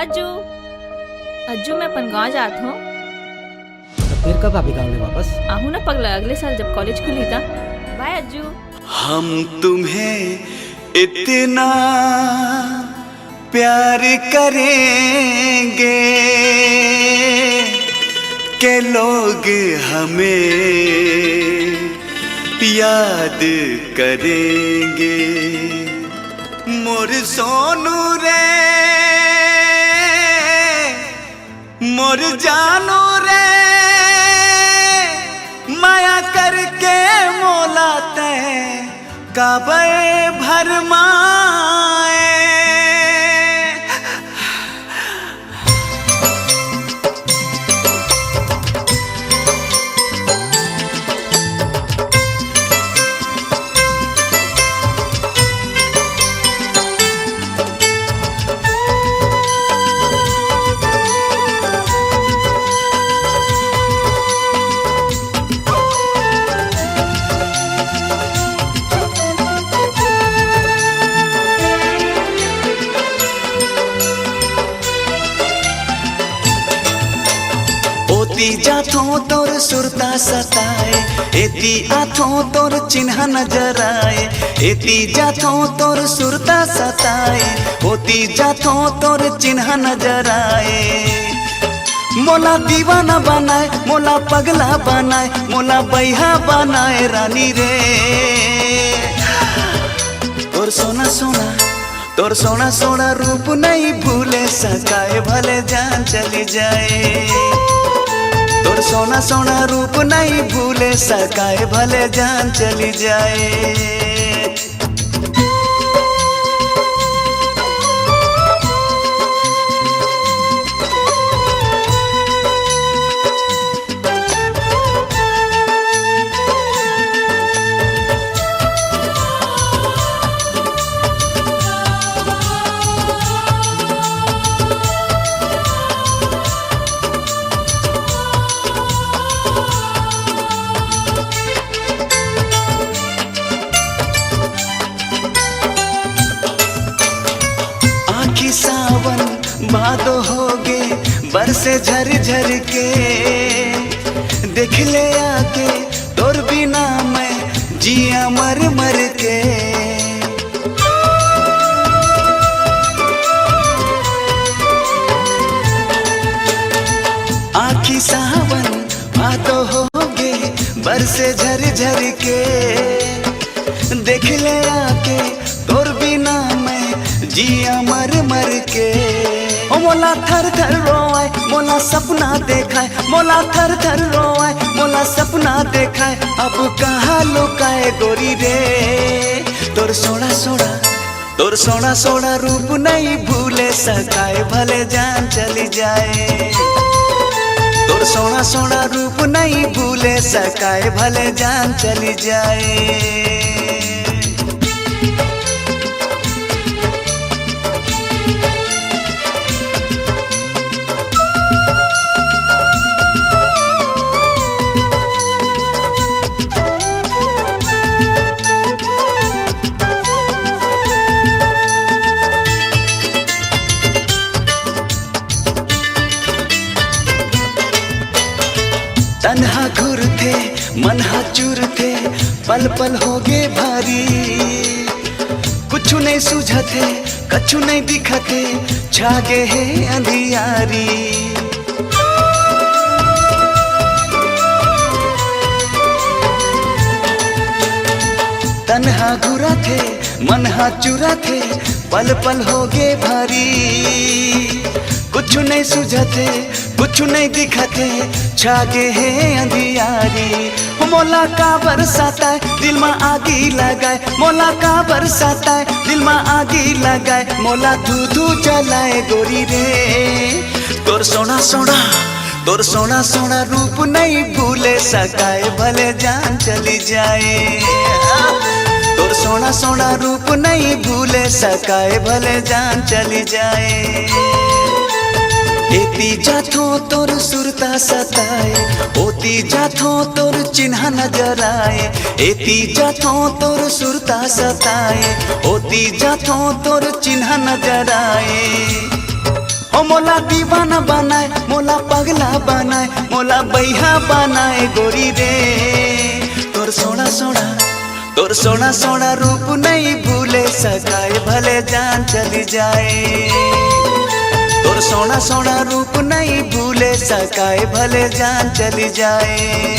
अज्जू अज्जू मैं अपन गाँव जात हूँ। तो फिर कब आबी गाँव में वापस? आहू ना पगला अगले साल जब कॉलेज खुली था। बाय अज्जू। हम तुम्हें इतना प्यार करेंगे कि लोग हमें याद करेंगे। मोर सोनू रे मोर जानू रे माया करके मोलाते काबे भरमाए। एती जाथों तोर सुरता सताए, एती आथों तोर चिन्ह नजर आए। एती जाथों तोर सुरता सताए, होती जाथों तोर चिन्ह नजर आए। मोला दीवाना बनाए, मोला पगला बनाए, मोला बैहा बनाए रानी रे। तोर सोना सोना तोर सोना सोना रूप नहीं भूले सकाए, भले जान चली जाए। तोर सोना सोना रूप नहीं भूले सकाए, भले जान चली जाए। सावन भादो होगे बरसे झर झर के, देख ले आके तोर बिना मैं जिया मर मर के। आखी सावन भादो होगे बरसे झर झर के, देख ले आके तोर बिना मैं जिया मर मर के। ओ मोला थर थर रोए, मोला सपना देखाए, मोला थर थर रोए, मोला सपना देखाए। अब कहाँ लुकाए गोरी रे। तोर सोना सोना तोर सोना सोना रूप नहीं भूले सकाए, भले जान चली जाए। तोर सोना सोना रूप नहीं भूले सकाए, भले जान चली जाए। तन्हा घुर थे मनहा चूर थे, पल पल हो गे भारी। कुछ नहीं सूझते कछु नहीं दिखते, छागे है अंधियारी। तन्हा घुरा थे मनहा चूरा थे, पल पल हो गे भारी। कुछ नहीं सूझते कुछ नहीं दिखते, छागे है अंधियारी। मोला का बरसाता है दिल में आगी लगाए, मोला का बरसाता है दिल में आगी लगाए। मोला धू धू जलाए गोरी रे। तोर सोना सोना तोर सोना सोना रूप नहीं भूले सकाए, भले जान चली जाए। तोर सोना सोना रूप नहीं भूले सकाए, भले जान चली जाए। एती जाथों तोर सुरता सताए, होती जाथों तोर चिन्ह नजर आए। एती जाथों तोर सुरता सताए, होती जाथों तोर चिन्ह नजर आए। ओ मोला दीवाना बनाए, मोला पगला बनाए, मोला बैहा बनाए गोरी रे। तोर सोना सोना, तोर सोना सोना रूप नहीं भूले सकाए, भले जान चली जाए। तोर सोना सोना रूप नहीं भूले सकाए, भले जान चली जाए।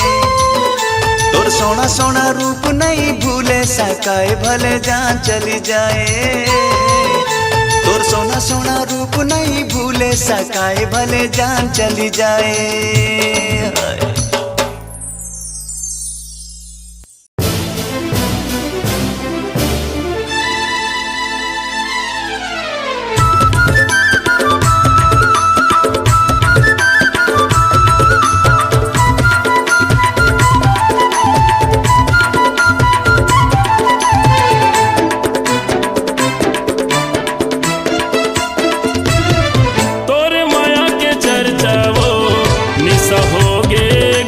तोर सोना सोना रूप नहीं भूले सकाए, भले जान चली जाए। तोर सोना सोना रूप नहीं भूले सकाए, भले जान चली जाए। तोरे माया के चर्चा वो निशा होगे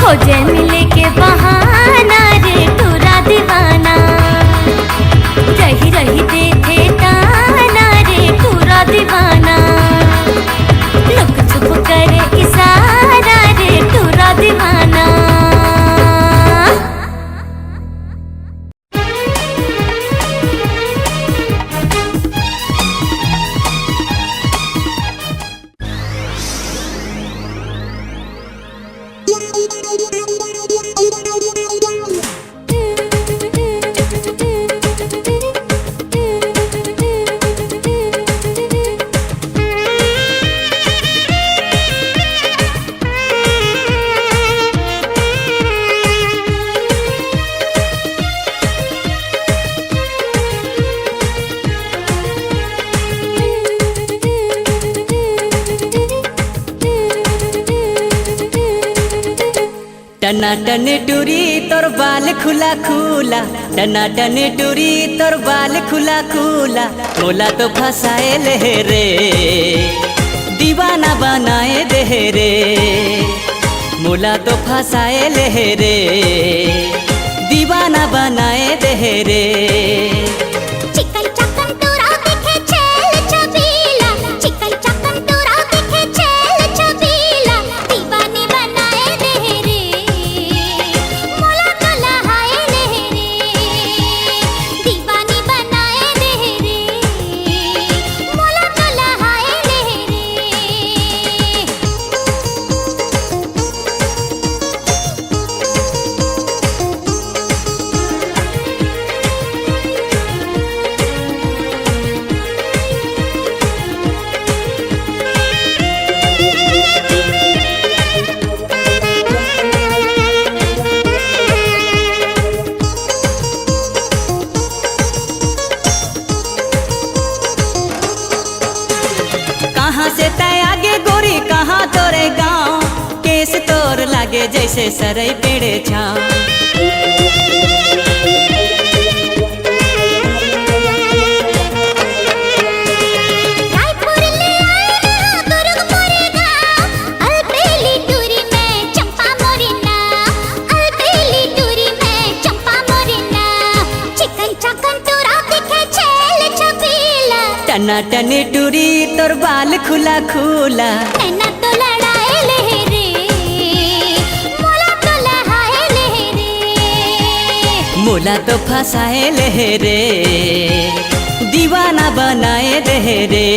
खोजे मिले के बहाना रे तोरा दीवाना रही रही देखे ताना रे तोरा दीवाना लुक छुप करे इशारा रे तोरा दीवाना टनाटन टूरी तोर बाल खुला खुला, टनाटन टूरी तोर बाल खुला खुला, मोला तो फसाए ले रे, दीवाना बनाए दे रे, मोला तो फसाए ले रे, दीवाना बनाए दे रे। चिकन चकन तोरा दिखे छेल छबीला, चिकन चकन तोरा दिखे छेल छबीला, दीवाने बनाए दे रे, मोला तो लहाए ले रे, दीवानी बनाए दे रे, मोला तो लहाए ले रे। कहाँ से तय आगे गोरी कहाँ तोरे गाँव, केस तोर लागे जैसे सरई पेड़े छाँव। रायपुर ले आए ना दुर्गपुर गाँव, अलबेली टूरी में चंपा मोरिना, अलबेली टूरी में चंपा मोरिना, चिकन चकन तोरा दिखे छेल छबीला, टनाटन टूरी तोर बाल खुला खुला, नैना तो लड़ाए ले रे, मोला तो लहाए ले रे। मोला तो फसाए ले रे, दीवाना बनाए दे रे।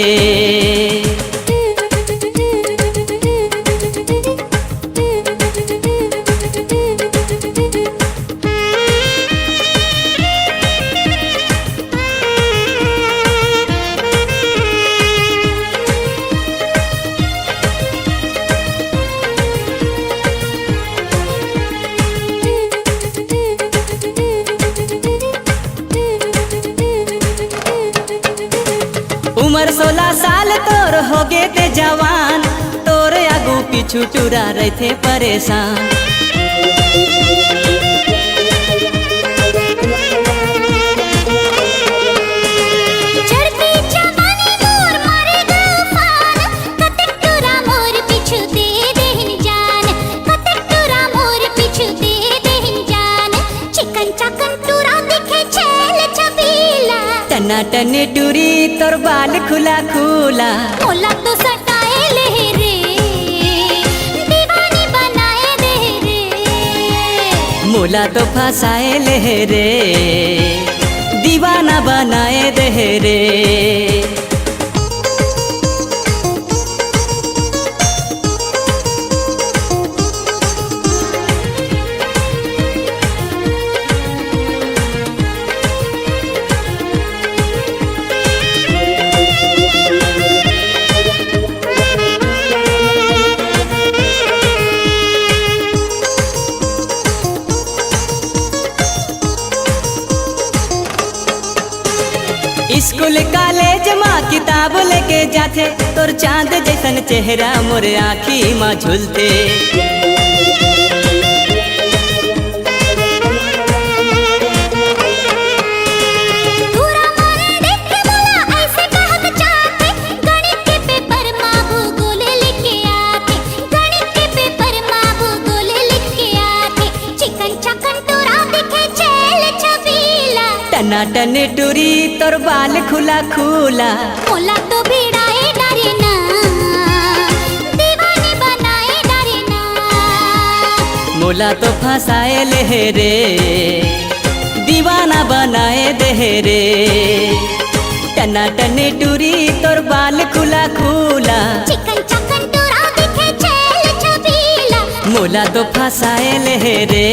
उम्र 16 साल तोर हो गे ते जवान, तोर आगू पीछू टूरा रहते परेशान। चढ़ती जवानी मोर मारेगा उफान, कतक टूरा मोर पिछु दे देहिन जान, कतक टूरा मोर पिछु दे देहिन जान, चिकन चकन टूरा दिखे छेल छबीला, टनाटन टूरी तोर बाल खुला खुला, मोला तो सटाए ले रे, दीवानी बनाए दे रे। मोला तो फसाए ले रे, दीवाना बनाए दे रे। स्कूल कॉलेज माँ किताब लेके जाते, तोर चांद जैसन चेहरा मोर आँखी माँ झूलते। तूरा मोरे देख के बोला ऐसे कहत चाहते, गणित के पेपर माँ भूगोल लिख के आते, गणित के पेपर माँ भूगोल लिख के टनाटन टूरी तोर बाल खुला खुला, मोला तो भिड़ाए डरे ना, दीवानी बनाए डरे ना, मोला तो फंसाए ले रे, दीवाना बनाए दे रे। टनाटन टूरी तोर बाल खुला खुला, चिकन चकन टूरा दिखे छेल छबीला, मोला तो फंसाए ले रे,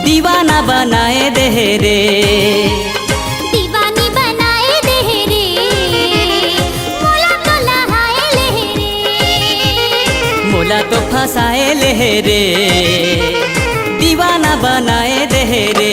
दीवाना बनाए दे रे। दीवानी बनाए दे रे, मोला तो लहाए ले रे, मोला तो फंसाए ले रे, दीवाना बनाए दे रे।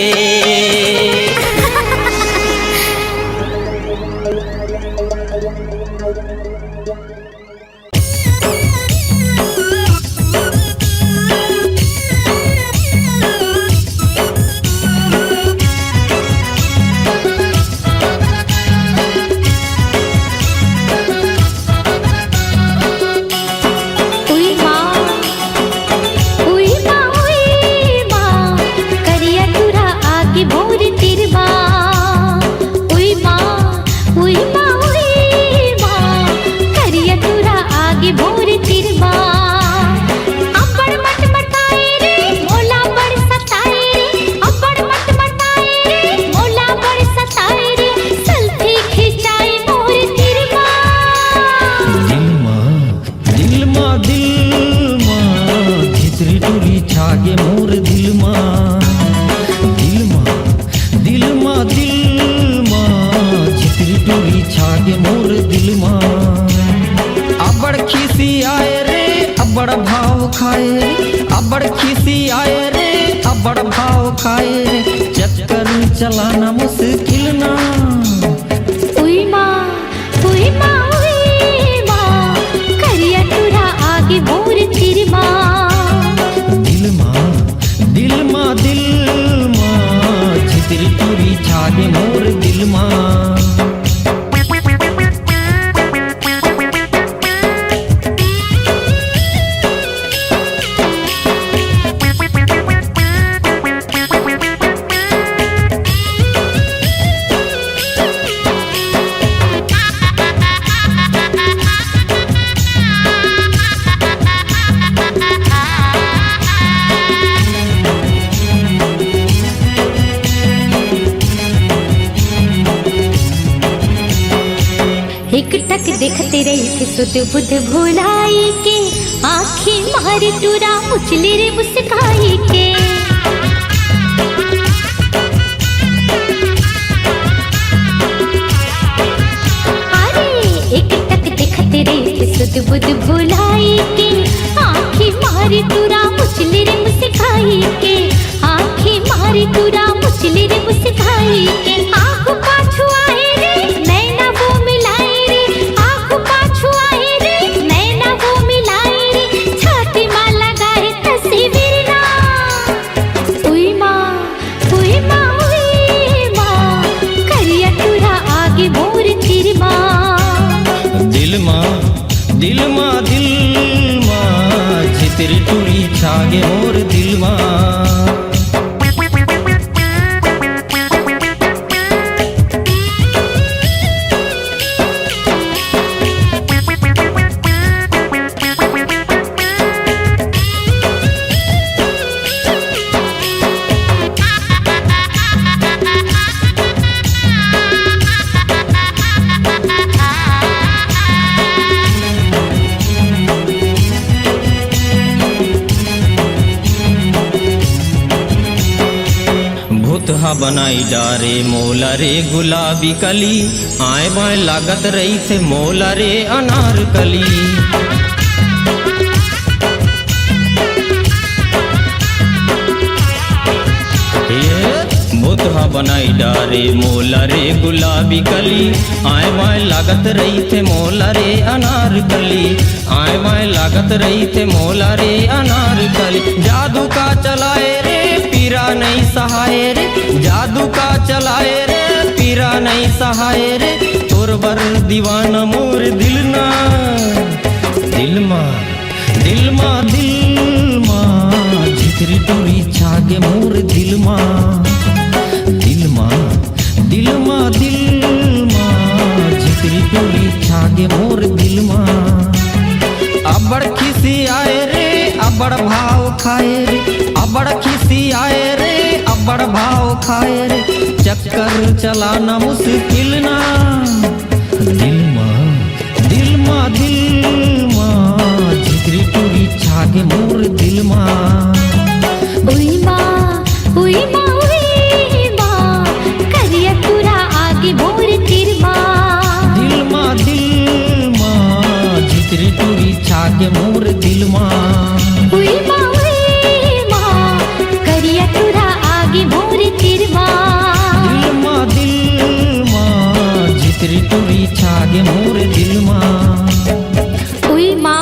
छागे मोर दिल माँ, दिल माँ, दिल माँ, दिल माँ, छितरी टूरी छागे मोर दिल माँ। अबड़ खिसी आए रे, अबड़ भाव खाए रे, अबड़ खिसी आए रे, अबड़ भाव खाए रे, चक्कर चलाना मुश्किल ना। उई माँ, उई माँ, उई माँ, करिया टूरा आगे मोर तिर माँ। दिल माँ, दिल माँ, दिल माँ, छितरी टूरी छागे मोर दिल माँ। एक टक देखते रही के सुध बुध भुलाई के, आँखें मारे टूरा उछले रे मुस्काई के। अरे एक टक देखते रही के सुध बुध भुलाई के, आँखें मारे टूरा उछले रे मुस्काई के, आँखें मारे टूरा उछले रे मुस्काई के। आँख पाछू आए रे, नैना वो मिलाए रे, आँख पाछू आए रे, नैना वो मिलाए रे, छाती माँ लगाए तस्वीर ना। उई माँ, उई माँ, उई माँ, करिया टूरा आगे मोर तिर माँ। दिल माँ, दिल माँ, दिल माँ, छितरी टूरी छागे मोर दिल माँ। भूतहा बनाई डारे मोला रे गुलाबी कली, आए बाएं लागत रही थे मोला रे अनार कली। भूतहा बनाई डारे मोला रे गुलाबी कली, आए बाएं लागत रही थे मोला रे अनार कली, आए बाएं लागत रही थे मोला रे अनार कली। जादू का चलाए रे पीरा नहीं सहाय रे, जादू का चलाए रे पीरा नहीं सहाय रे, तोर बर दीवाना मोर दिल ना। दिल माँ, दिल माँ, दिल माँ, झिकरी टूरी छागे मोर दिल माँ, दिल माँ। खाए रे अबड़ खिसी आए रे अबड़ भाव खाए रे चक्कर चलाना मुश्किल ना दिल माँ जिगरी टूरी छागे मोर दिल माँ उई माँ करिया टूरा आगे मोर तिर माँ दिल माँ जिगरी टूरी छागे मोर दिल माँ उई माँ करिया टूरा आगे मोर तिर माँ दिल माँ जिगरी टूरी छागे मोर दिल माँ उई माँ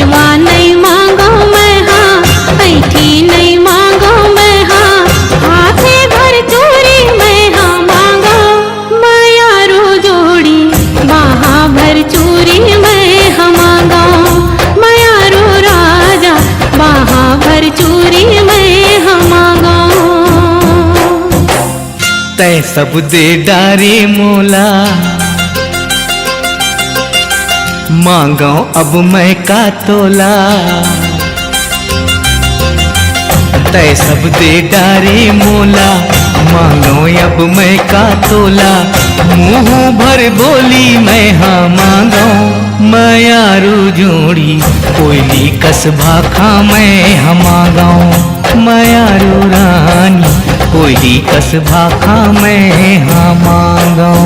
हवा नहीं मांगो मैं हाँ, ऐठी नहीं मांगो मैं हाँ, हाथे भर चूरी मैं हाँ मांगो, मायारू जोड़ी बाहा भर चूरी मैं हाँ मांगो, मायारू राजा बाहा भर चूरी मैं हाँ मांगो। तै सब दे डारे मोला, मांगो अब मैं का तोला। तै सब दे डारे मोला, मांगो अब मैं का तोला। मुँह भर बोली मैं हाँ मांगो, मायारू जोड़ी कोयली कसबा खा मैं हाँ मांगो, मायारू रानी कोयली कसबा खा मैं हाँ मांगो।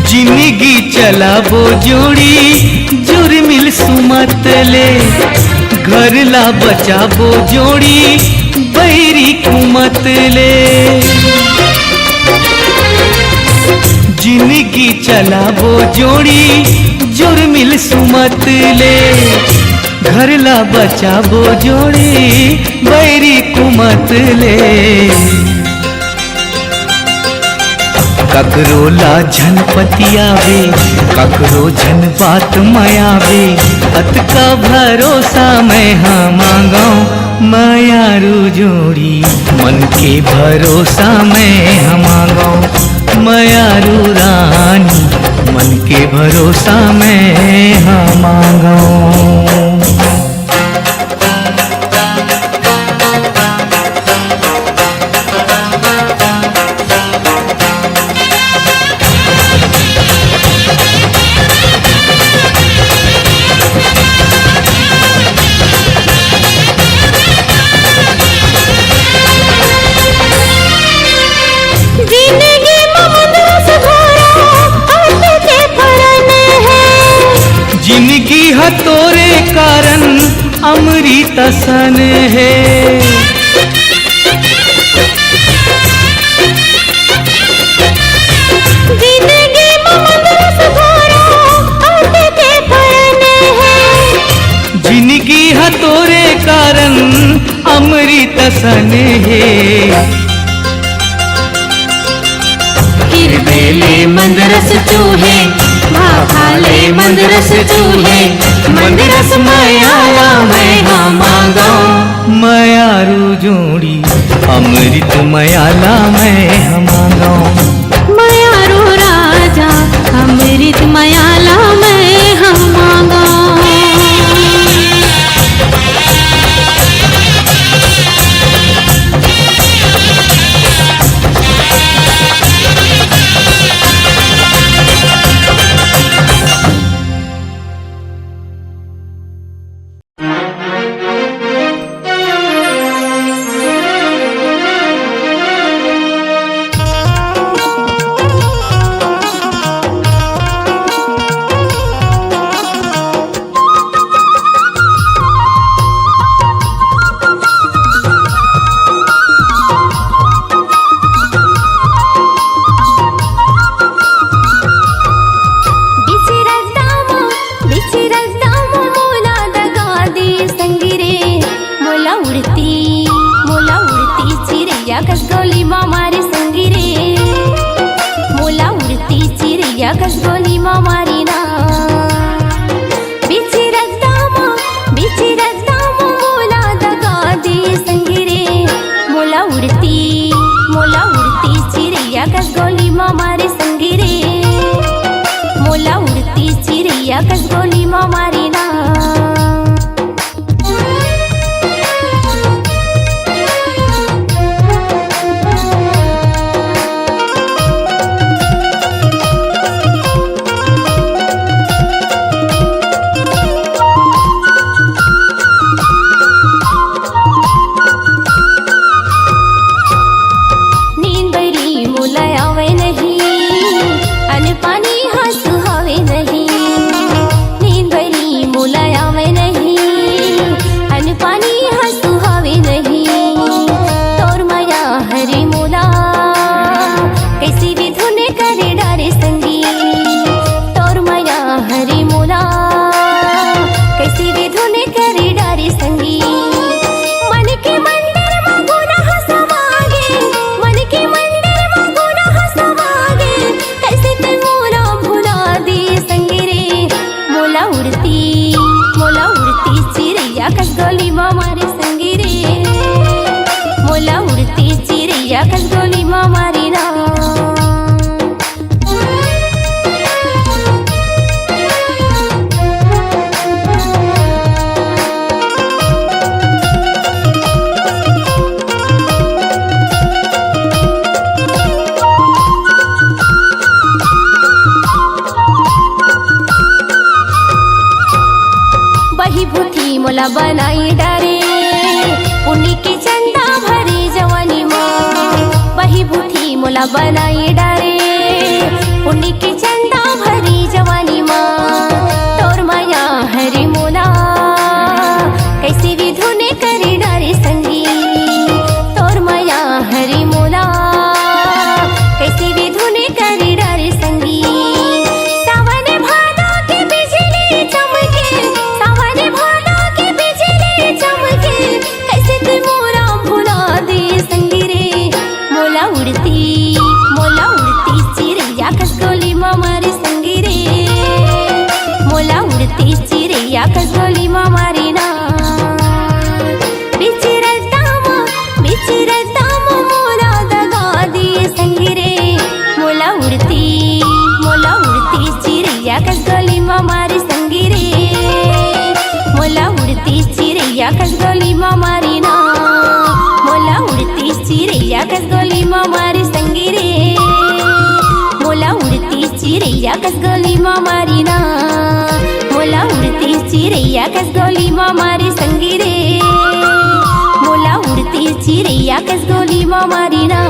जिंदगी चलाबो जोड़ी जुर्मिल सुमत ले, घर ला बचाबो जोड़ी बैरी कुमत ले। जिंदगी चलाबो जोड़ी जुर्मिल सुमत ले, घर ला बचाबो जोड़ी बैरी कुमत ले। ककरो ला झन पतियावे, ककरो झन बात मायावे, अत का भरोसा मैं हाँ मांगो, मायारू जोड़ी मन के भरोसा मैं हाँ मांगो, मायारू रानी मन के भरोसा मैं हाँ मांगो। जिंदगी है तोरे कारण अमृत सन है, जिंदगी जिंदगी है तोरे कारण अमृत सन है। हिरदेले मंदरस चूहे, भाले मंदरस चूहे, मंदरस मायाला मैं हाँ मांगो, मायारू जोड़ी अमृत मायाला मैं हाँ मांगो, मायारू राजा अमृत मायाला मैं हाँ मांगो। चिरैया कस गोली माँ मारी ना। मोला बनाई डारे पुण्य के चंदा भरी जवानी माँ। वही भूठी मोला बनाई डारे पुण्य के चंदा भरी जवानी माँ। तोर माया हरी मोला कैसे भी धुने करे डारे संगी। तोर माया हरी मोला कैसे भी धुने करे डारे संगी। सावन भादो के बिजली चमके, सावन भादो चमके कैसे तू मोरा भुला दे संगी रे। मोला उड़ती चिरैया कस गोली माँ मारी संगी रे। मोला उड़ती चिरैया कस गोली माँ मारी ना। बिचिरता मोला दगा दिए संगी रे। मोला उड़ती चिरैया कस गोली माँ मारी संगी रे। मोला उड़ती चिरैया कस गोली माँ मारी ना। मोला उड़ती चिरैया कस गोली माँ मारी संगी रे। मोला उड़ती चिरैया कस गोली माँ मारी ना। मोला उड़ती चिरैया कस गोली माँ मारी संगी रे। मोला उड़ती चिरैया कस गोली माँ मारी ना।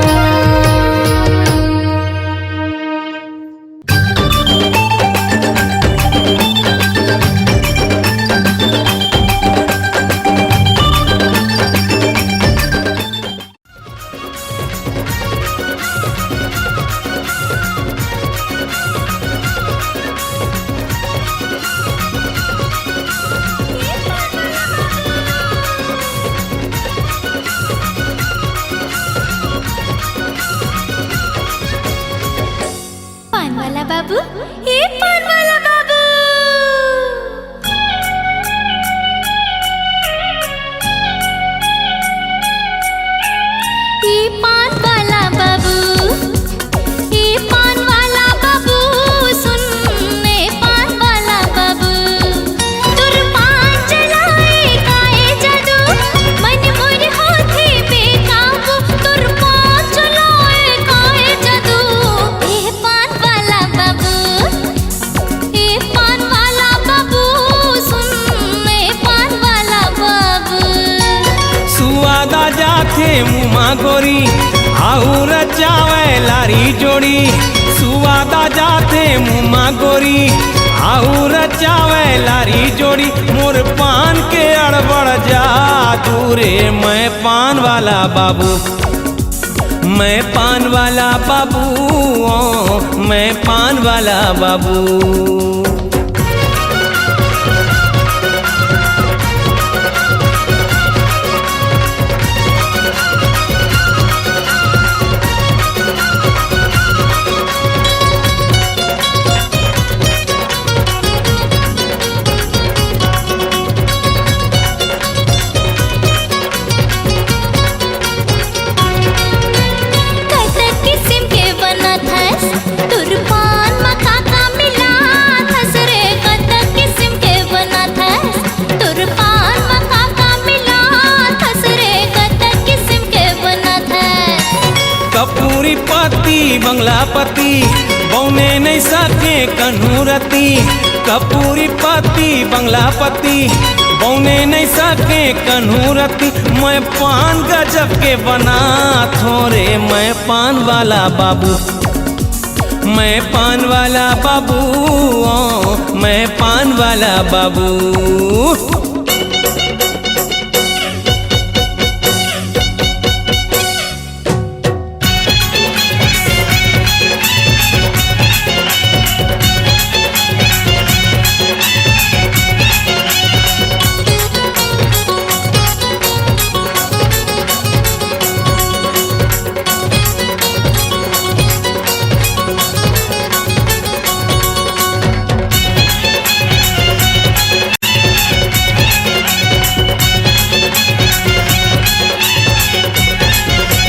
बाबू ए पान वाला बाबू। ए पान वाला बाबू, ए पान वाला बाबू सुन। ए पान वाला बाबू तुर पान चलाए काए जादू मन मोर होथे बेकाबू। तुर पान चलाए काए जादू ए पान वाला बाबू। ए पान वाला बाबू सुन। ए पान वाला बाबू सुवादा जाथे मुमा गोरी आउर चावे लारी जोड़ी। सुवादा जाथे मुमा गोरी आउर चावे लारी जोड़ी। मोर पान के अड़बड़ जादू रे। मैं पान वाला बाबू, मैं पान वाला बाबू, ओ मैं पान वाला बाबू। किस्म के बनत हस तुर पान मखा का मिला हस बंगलापति बौने नहीं सके कन्हूरती कपूरी पति बंगलापति बौने नहीं सके कन्हूरती मैं पान गजब के बना थोरे मैं पान वाला बाबू मैं पान वाला बाबू मैं पान वाला बाबू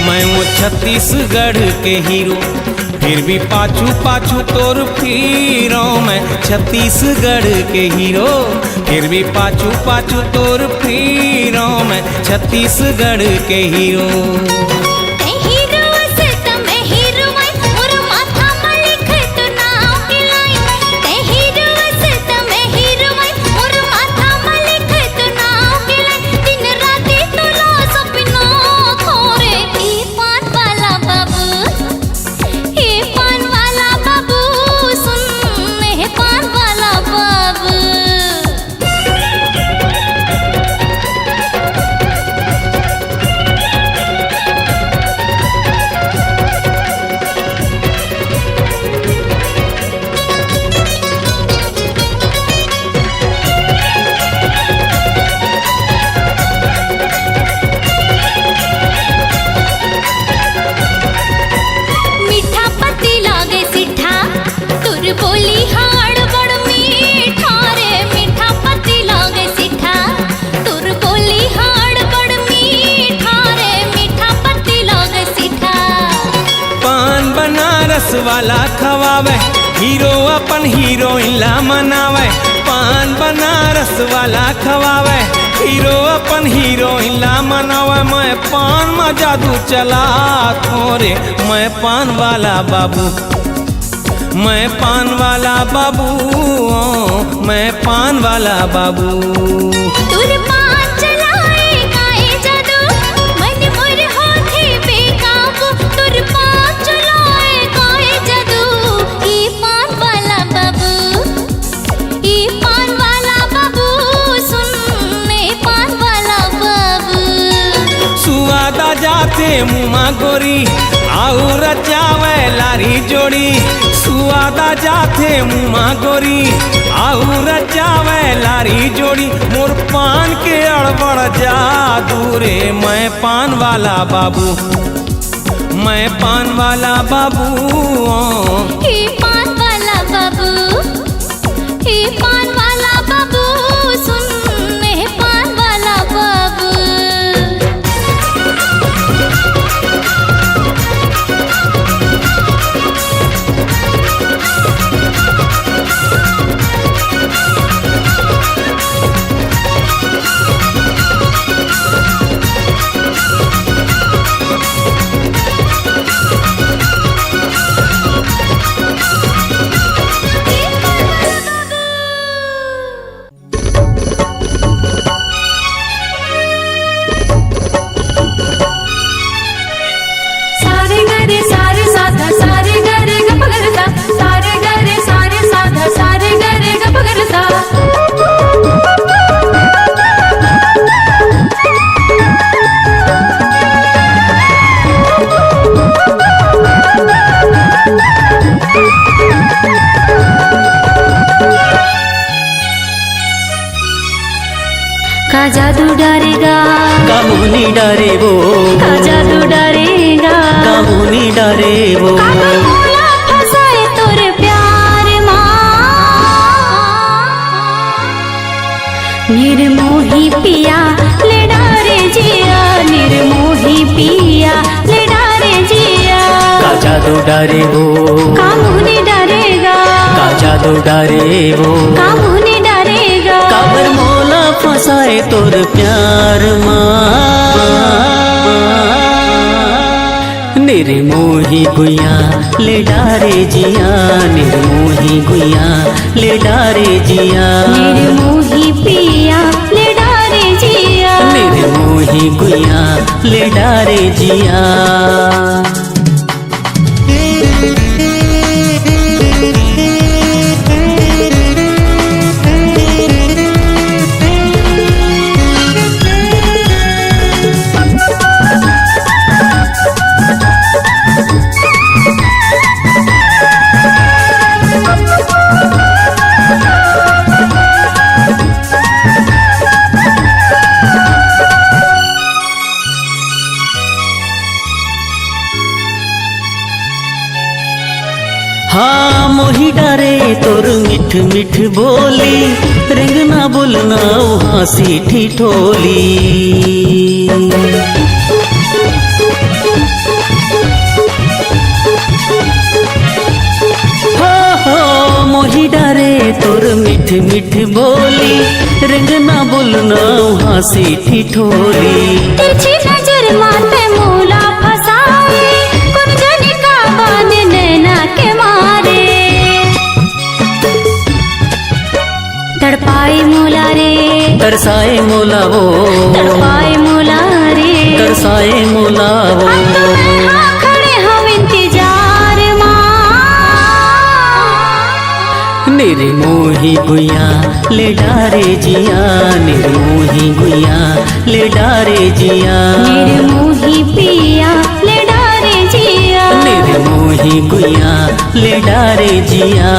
मैं वो छत्तीसगढ़ के हीरो फिर भी पाछू पाछू तोर फिरो मैं छत्तीसगढ़ के हीरो फिर भी पाछू पाछू तोर फिरो मैं छत्तीसगढ़ के हीरो वाला खवावे हीरो अपन हीरोइन ला मनावे पान बनारस वाला खवावे हीरो अपन हीरोइन ला मनावे मैं पान में जादू चला थोरे मैं पान वाला बाबू मैं पान वाला बाबू मैं पान वाला बाबू जाते मुमा गोरी आऊ रचावे लारी जोड़ी सुआदा जाते मुमा गोरी आऊ रचावे लारी जोड़ी मोर पान के अड़बड़ जादू रे मैं पान वाला बाबू मैं पान वाला बाबू पान वाला बाबू पान वाला बाबू सुन मैं पान वाला बाबू का जादू डरेगा कामुनी डरे वो का जादू डरेगा कामुनी डरे वो फसाए तोर प्यार निर्मोही पिया ले डारे जिया निर्मोही पिया ले डारे जिया का जादू डरे वो कामुनी डरेगा का जादू डरे वो कामुनी डरेगा काबर मोला फसाए तोर प्यार निर्मोही गुया ले डारे जिया निर्मोही गुया ले डारे जिया निर्मोही पिया ले डारे जिया निर्मोही गुया ले डारे जिया हाँ मोही डारे तोर मिठ मिठ बोली रेंगना बोलना हाँसी ठिठोली मोही डारे तोर मिठ मिठ बोली रेंगना बोलना हाँसी ठिठोली तिरछी नजर माते मूला फसाए कुन जनी का बांध नैना के मारे तड़पाए मोला रे तरसाए मोला वो तड़पाए मोला रे तरसाए मोला वो हम तो यहाँ खड़े हम इंतजार माँ निर्मोही गुया ले डारे जिया निर्मोही गुया ले डारे जिया निर्मोही पिया ले डारे जिया निर्मोही गुया ले डारे जिया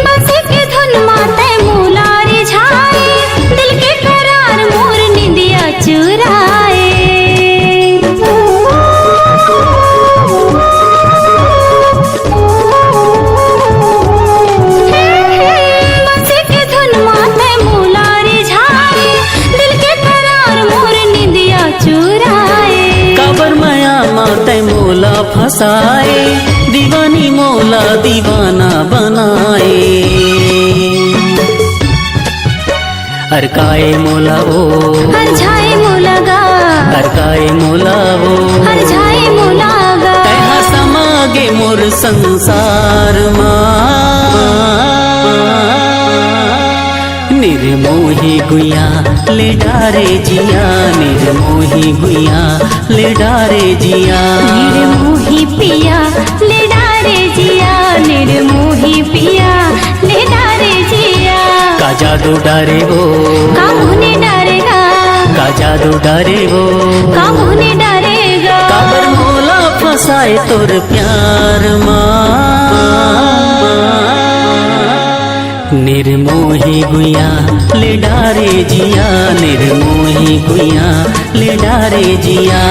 बस के धुन माते मुलारी झाए दिल के करार मोर निंदिया चुराए बस के धुन माते मुलारी झाए दिल के करार मोर निंदिया चुराए काबर माया माते मोला फसाए दीवानी मोला दीवाना बनाए अरकाए मोला वो हर झाए मोला गा अरकाए मोला वो हर झाए मोला गा कहा समागे मोर संसार निर्मोही गुया ले डारे जिया निर्मोही गुया ले डारे जिया निर्मोही पिया ले डारे जिया निर्मोही पिया ले डारे जिया का जादू डारे वो कामुने डारेगा का जादू डारे वो कामुने डारेगा काबर मोला फसाए तोर प्यार निर्मोही गुया ले डारे जिया निर्मोही गुया ले डारे जिया